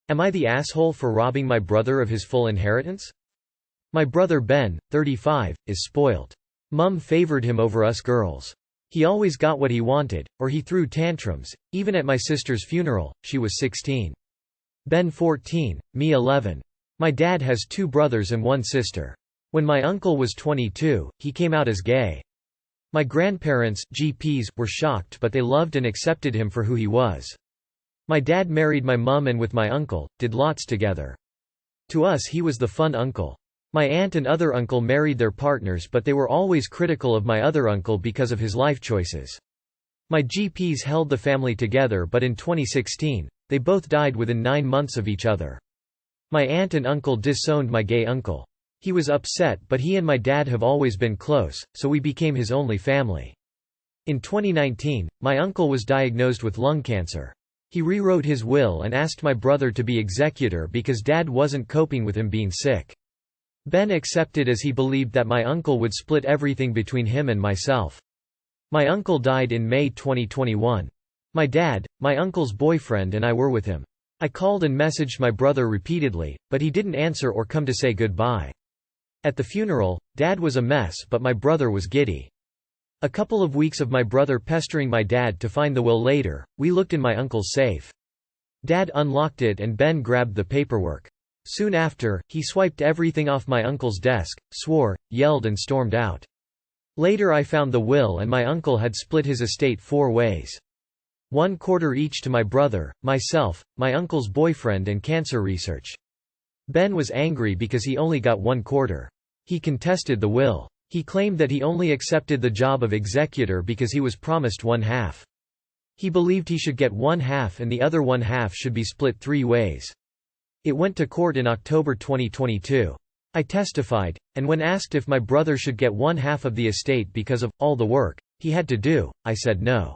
Am I the asshole for robbing my brother of his full inheritance? My brother Ben, 35, is spoilt. Mum favored him over us girls. He always got what he wanted, or he threw tantrums, even at my sister's funeral. She was 16. Ben 14, me 11. My dad has 2 brothers and 1 sister. When my uncle was 22, he came out as gay. My grandparents, GPs, were shocked, but they loved and accepted him for who he was. My dad married my mum and with my uncle, did lots together. To us he was the fun uncle. My aunt and other uncle married their partners, but they were always critical of my other uncle because of his life choices. My GPs held the family together, but in 2016, they both died within 9 months of each other. My aunt and uncle disowned my gay uncle. He was upset, but he and my dad have always been close, so we became his only family. In 2019, my uncle was diagnosed with lung cancer. He rewrote his will and asked my brother to be executor because dad wasn't coping with him being sick. Ben accepted as he believed that my uncle would split everything between him and myself. My uncle died in May 2021. My dad, my uncle's boyfriend, and I were with him. I called and messaged my brother repeatedly, but he didn't answer or come to say goodbye. At the funeral, dad was a mess, but my brother was giddy. A couple of weeks of my brother pestering my dad to find the will later, we looked in my uncle's safe. Dad unlocked it and Ben grabbed the paperwork. Soon after, he swiped everything off my uncle's desk, swore, yelled and stormed out. Later I found the will and my uncle had split his estate 4 ways. 1/4 each to my brother, myself, my uncle's boyfriend and cancer research. Ben was angry because he only got 1/4. He contested the will. He claimed that he only accepted the job of executor because he was promised 1/2. He believed he should get 1/2 and the other 1/2 should be split 3 ways. It went to court in October 2022. I testified, and when asked if my brother should get 1/2 of the estate because of all the work he had to do, I said no.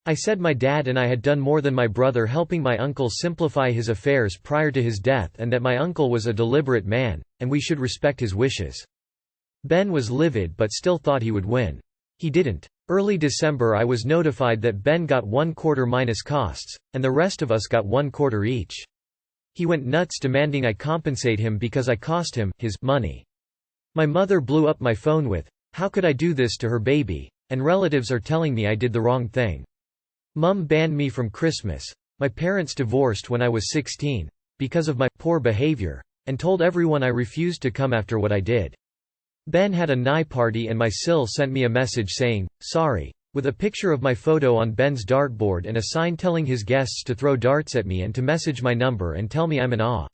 I said my dad and I had done more than my brother helping my uncle simplify his affairs prior to his death, and that my uncle was a deliberate man, and we should respect his wishes. Ben was livid but still thought he would win. He didn't. Early December I was notified that Ben got 1/4 minus costs, and the rest of us got 1/4 each. He went nuts demanding I compensate him because I cost him his money. My mother blew up my phone with, "How could I do this to her baby?" and relatives are telling me I did the wrong thing. Mum banned me from Christmas. My parents divorced when I was 16, because of my poor behavior, and told everyone I refused to come after what I did. Ben had a nigh party and my sil sent me a message saying, "Sorry," with a picture of my photo on Ben's dartboard and a sign telling his guests to throw darts at me and to message my number and tell me I'm an aw.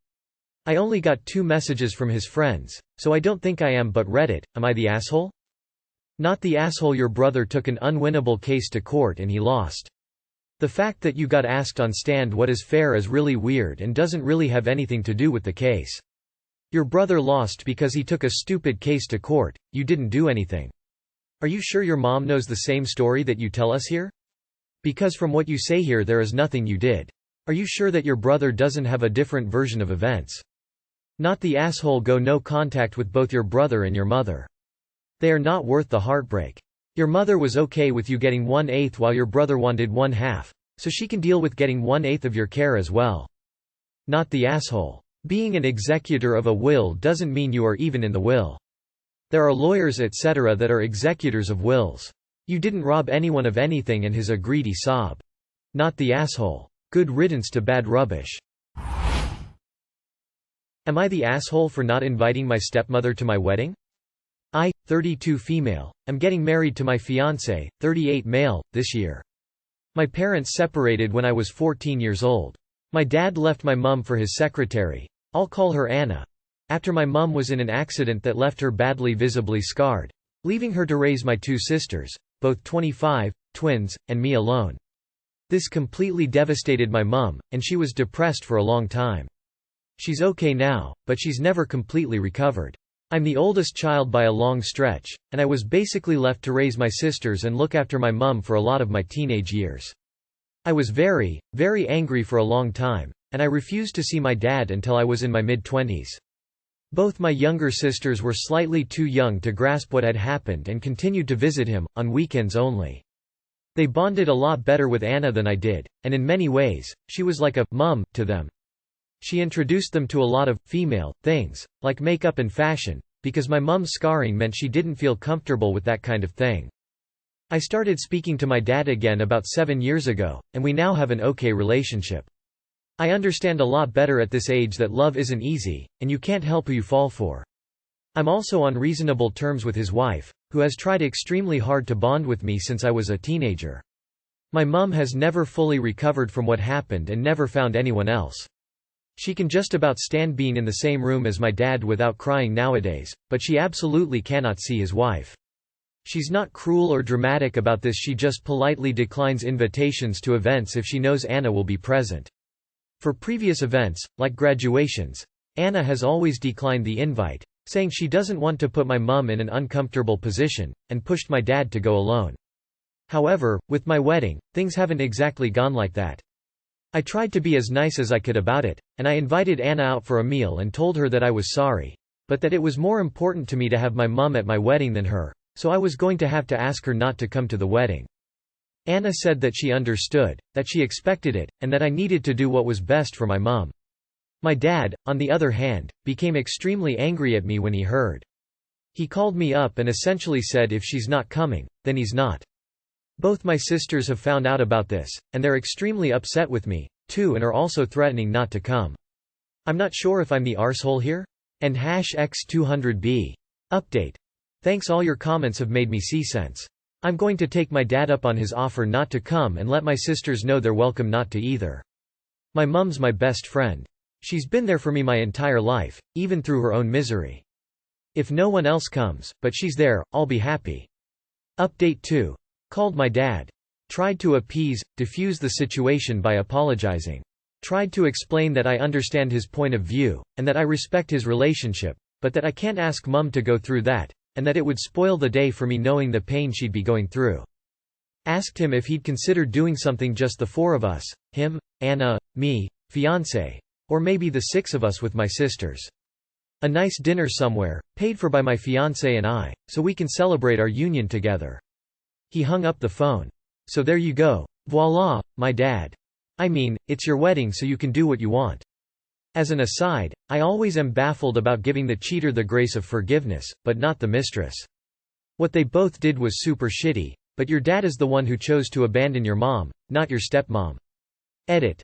I only got 2 messages from his friends, so I don't think I am, but read it. Am I the asshole? Not the asshole. Your brother took an unwinnable case to court and he lost. The fact that you got asked on stand what is fair is really weird and doesn't really have anything to do with the case. Your brother lost because he took a stupid case to court, you didn't do anything. Are you sure your mom knows the same story that you tell us here? Because from what you say here there is nothing you did. Are you sure that your brother doesn't have a different version of events? Not the asshole. Go no contact with both your brother and your mother. They are not worth the heartbreak. Your mother was okay with you getting 1/8 while your brother wanted 1/2, so she can deal with getting 1/8 of your care as well. Not the asshole. Being an executor of a will doesn't mean you are even in the will. There are lawyers etc. that are executors of wills. You didn't rob anyone of anything and is a greedy sob. Not the asshole. Good riddance to bad rubbish. Am I the asshole for not inviting my stepmother to my wedding? I, 32 female, am getting married to my fiancé, 38 male, this year. My parents separated when I was 14 years old. My dad left my mum for his secretary. I'll call her Anna. After my mum was in an accident that left her badly visibly scarred, leaving her to raise my 2 sisters, both 25, twins, and me alone. This completely devastated my mum, and she was depressed for a long time. She's okay now, but she's never completely recovered. I'm the oldest child by a long stretch, and I was basically left to raise my sisters and look after my mum for a lot of my teenage years. I was very, very angry for a long time, and I refused to see my dad until I was in my mid-20s. Both my younger sisters were slightly too young to grasp what had happened and continued to visit him, on weekends only. They bonded a lot better with Anna than I did, and in many ways, she was like a mum to them. She introduced them to a lot of female things, like makeup and fashion, because my mum's scarring meant she didn't feel comfortable with that kind of thing. I started speaking to my dad again about 7 years ago, and we now have an okay relationship. I understand a lot better at this age that love isn't easy, and you can't help who you fall for. I'm also on reasonable terms with his wife, who has tried extremely hard to bond with me since I was a teenager. My mum has never fully recovered from what happened and never found anyone else. She can just about stand being in the same room as my dad without crying nowadays, but she absolutely cannot see his wife. She's not cruel or dramatic about this, she just politely declines invitations to events if she knows Anna will be present. For previous events, like graduations, Anna has always declined the invite, saying she doesn't want to put my mum in an uncomfortable position, and pushed my dad to go alone. However, with my wedding, things haven't exactly gone like that. I tried to be as nice as I could about it, and I invited Anna out for a meal and told her that I was sorry, but that it was more important to me to have my mum at my wedding than her, so I was going to have to ask her not to come to the wedding. Anna said that she understood, that she expected it, and that I needed to do what was best for my mum. My dad, on the other hand, became extremely angry at me when he heard. He called me up and essentially said if she's not coming, then he's not. Both my sisters have found out about this, and they're extremely upset with me, too, and are also threatening not to come. I'm not sure if I'm the arsehole here? And #X200B. Update. Thanks, all your comments have made me see sense. I'm going to take my dad up on his offer not to come and let my sisters know they're welcome not to either. My mum's my best friend. She's been there for me my entire life, even through her own misery. If no one else comes, but she's there, I'll be happy. Update 2. Called my dad. Tried to appease, diffuse the situation by apologizing. Tried to explain that I understand his point of view, and that I respect his relationship, but that I can't ask mum to go through that, and that it would spoil the day for me knowing the pain she'd be going through. Asked him if he'd consider doing something just the 4 of us, him, Anna, me, fiancé, or maybe the 6 of us with my sisters. A nice dinner somewhere, paid for by my fiancé and I, so we can celebrate our union together. He hung up the phone. So there you go. Voila, my dad. I mean, it's your wedding so you can do what you want. As an aside, I always am baffled about giving the cheater the grace of forgiveness, but not the mistress. What they both did was super shitty, but your dad is the one who chose to abandon your mom, not your stepmom. Edit.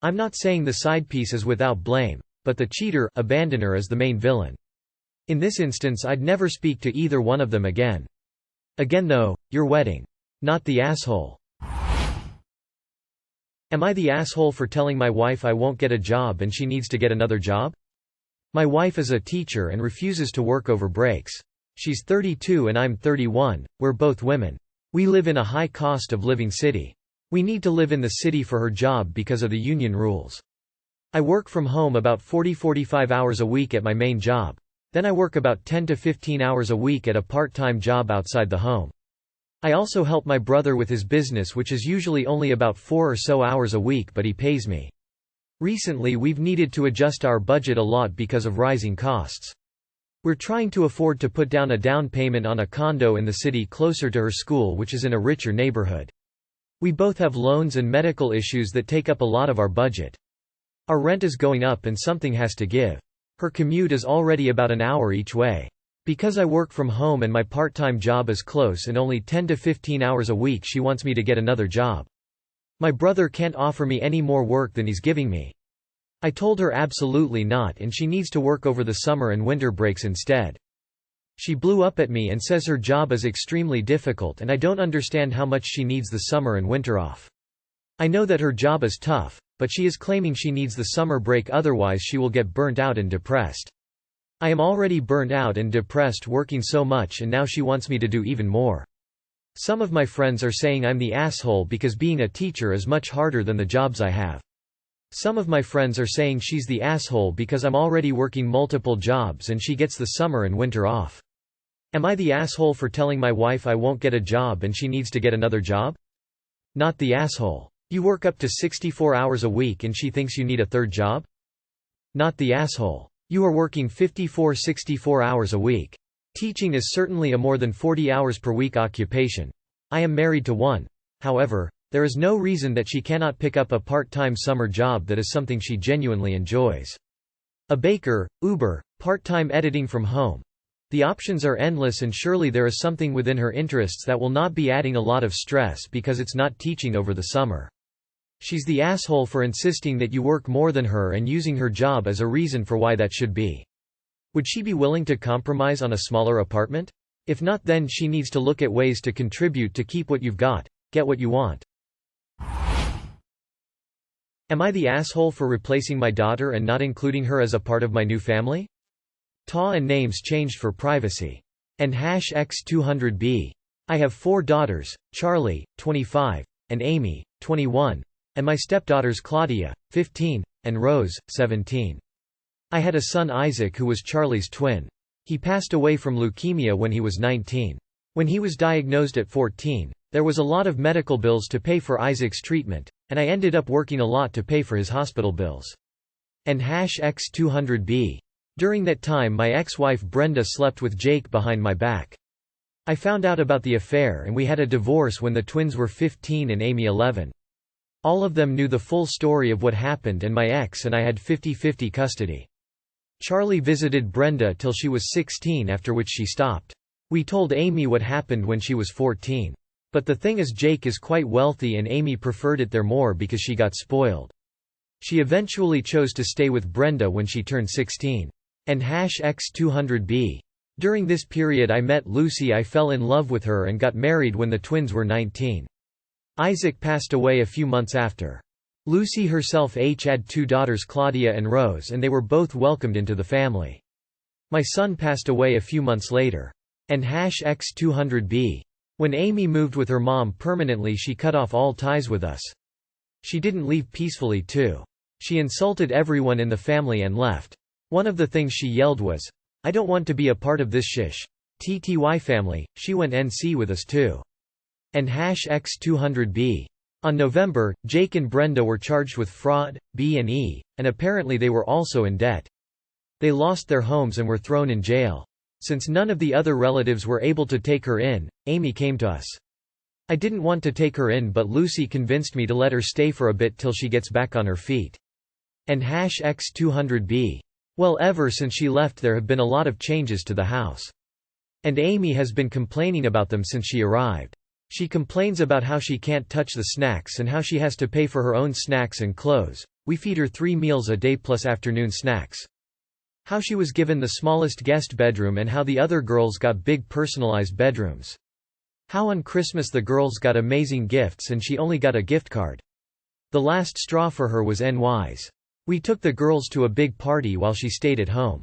I'm not saying the side piece is without blame, but the cheater, abandoner, is the main villain. In this instance, I'd never speak to either one of them again. Again though, your wedding. Not the asshole. Am I the asshole for telling my wife I won't get a job and she needs to get another job? My wife is a teacher and refuses to work over breaks. She's 32 and I'm 31, we're both women. We live in a high cost of living city. We need to live in the city for her job because of the union rules. I work from home about 40–45 hours a week at my main job. Then I work about 10 to 15 hours a week at a part-time job outside the home. I also help my brother with his business, which is usually only about 4 or so hours a week, but he pays me. Recently we've needed to adjust our budget a lot because of rising costs. We're trying to afford to put down a down payment on a condo in the city closer to her school, which is in a richer neighborhood. We both have loans and medical issues that take up a lot of our budget. Our rent is going up and something has to give. Her commute is already about an hour each way. Because I work from home and my part-time job is close and only 10 to 15 hours a week, she wants me to get another job. My brother can't offer me any more work than he's giving me. I told her absolutely not, and she needs to work over the summer and winter breaks instead. She blew up at me and says her job is extremely difficult and I don't understand how much she needs the summer and winter off. I know that her job is tough, but she is claiming she needs the summer break, otherwise she will get burnt out and depressed. I am already burnt out and depressed working so much, and now she wants me to do even more. Some of my friends are saying I'm the asshole because being a teacher is much harder than the jobs I have. Some of my friends are saying she's the asshole because I'm already working multiple jobs and she gets the summer and winter off. Am I the asshole for telling my wife I won't get a job and she needs to get another job? Not the asshole. You work up to 64 hours a week and she thinks you need a third job? Not the asshole. You are working 54–64 hours a week. Teaching is certainly a more than 40 hours per week occupation. I am married to one. However, There is no reason that she cannot pick up a part-time summer job that is something she genuinely enjoys. A baker, Uber, part-time editing from home. The options are endless, and surely there is something within her interests that will not be adding a lot of stress because it's not teaching over the summer. She's the asshole for insisting that you work more than her and using her job as a reason for why that should be. Would she be willing to compromise on a smaller apartment? If not, then she needs to look at ways to contribute to keep what you've got, get what you want. Am I the asshole for replacing my daughter and not including her as a part of my new family? Ta and names changed for privacy. And #X200B. I have 4 daughters, Charlie, 25, and Amy, 21. And my stepdaughters Claudia, 15, and Rose, 17. I had a son Isaac who was Charlie's twin. He passed away from leukemia when he was 19. When he was diagnosed at 14, there was a lot of medical bills to pay for Isaac's treatment, and I ended up working a lot to pay for his hospital bills. And #X200B. During that time my ex-wife Brenda slept with Jake behind my back. I found out about the affair and we had a divorce when the twins were 15 and Amy 11. All of them knew the full story of what happened, and my ex and I had 50-50 custody. Charlie visited Brenda till she was 16, after which she stopped. We told Amy what happened when she was 14. But the thing is, Jake is quite wealthy and Amy preferred it there more because she got spoiled. She eventually chose to stay with Brenda when she turned 16. And #X200B. During this period I met Lucy. I fell in love with her and got married when the twins were 19. Isaac passed away a few months after. Lucy herself had 2 daughters Claudia and Rose, and they were both welcomed into the family. My son passed away a few months later. And #X200B. When Amy moved with her mom permanently, she cut off all ties with us. She didn't leave peacefully too. She insulted everyone in the family and left. One of the things she yelled was, "I don't want to be a part of this shish TTY family." She went NC with us too. And #X200B. On November, Jake and Brenda were charged with fraud, B&E, and apparently they were also in debt. They lost their homes and were thrown in jail. Since none of the other relatives were able to take her in, Amy came to us. I didn't want to take her in, but Lucy convinced me to let her stay for a bit till she gets back on her feet. And #X200B. Well, ever since she left there have been a lot of changes to the house. And Amy has been complaining about them since she arrived. She complains about how she can't touch the snacks and how she has to pay for her own snacks and clothes. We feed her 3 meals a day plus afternoon snacks. How she was given the smallest guest bedroom and how the other girls got big personalized bedrooms. How on Christmas the girls got amazing gifts and she only got a gift card. The last straw for her was NY's. We took the girls to a big party while she stayed at home.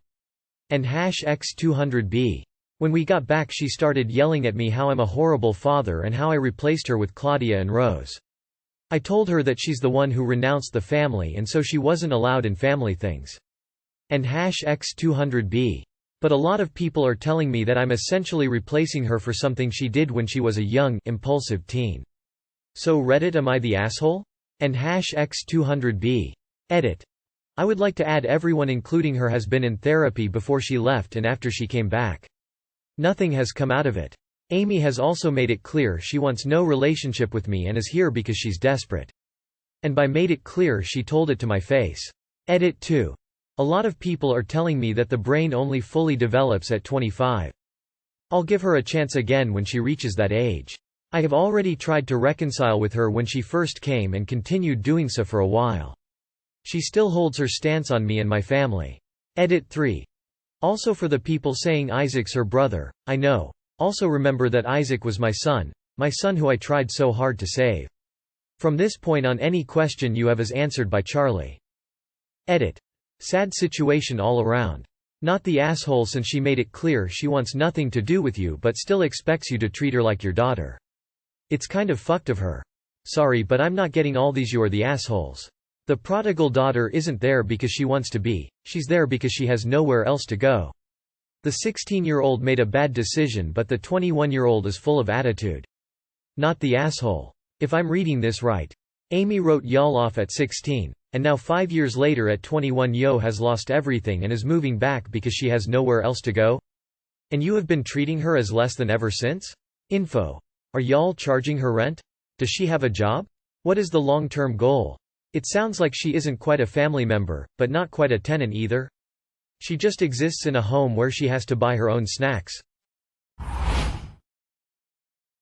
And #X200B. When we got back she started yelling at me how I'm a horrible father and how I replaced her with Claudia and Rose. I told her that she's the one who renounced the family and so she wasn't allowed in family things. And #X200B. But a lot of people are telling me that I'm essentially replacing her for something she did when she was a young, impulsive teen. So Reddit, am I the asshole? And #X200B. Edit. I would like to add everyone including her has been in therapy before she left and after she came back. Nothing has come out of it. Amy has also made it clear she wants no relationship with me and is here because she's desperate. And by made it clear she told it to my face. Edit 2. A lot of people are telling me that the brain only fully develops at 25. I'll give her a chance again when she reaches that age. I have already tried to reconcile with her when she first came and continued doing so for a while. She still holds her stance on me and my family. Edit 3. Also, for the people saying Isaac's her brother, I know. Also remember that Isaac was my son who I tried so hard to save. From this point on any question you have is answered by Charlie. Edit. Sad situation all around. Not the asshole since she made it clear she wants nothing to do with you but still expects you to treat her like your daughter. It's kind of fucked of her. Sorry, but I'm not getting all these you're the assholes. The prodigal daughter isn't there because she wants to be, she's there because she has nowhere else to go. The 16-year-old made a bad decision but the 21-year-old is full of attitude. Not the asshole. If I'm reading this right. Amy wrote y'all off at 16, and now 5 years later at 21 Yo has lost everything and is moving back because she has nowhere else to go? And you have been treating her as less than ever since? Info. Are y'all charging her rent? Does she have a job? What is the long-term goal? It sounds like she isn't quite a family member, but not quite a tenant either. She just exists in a home where she has to buy her own snacks.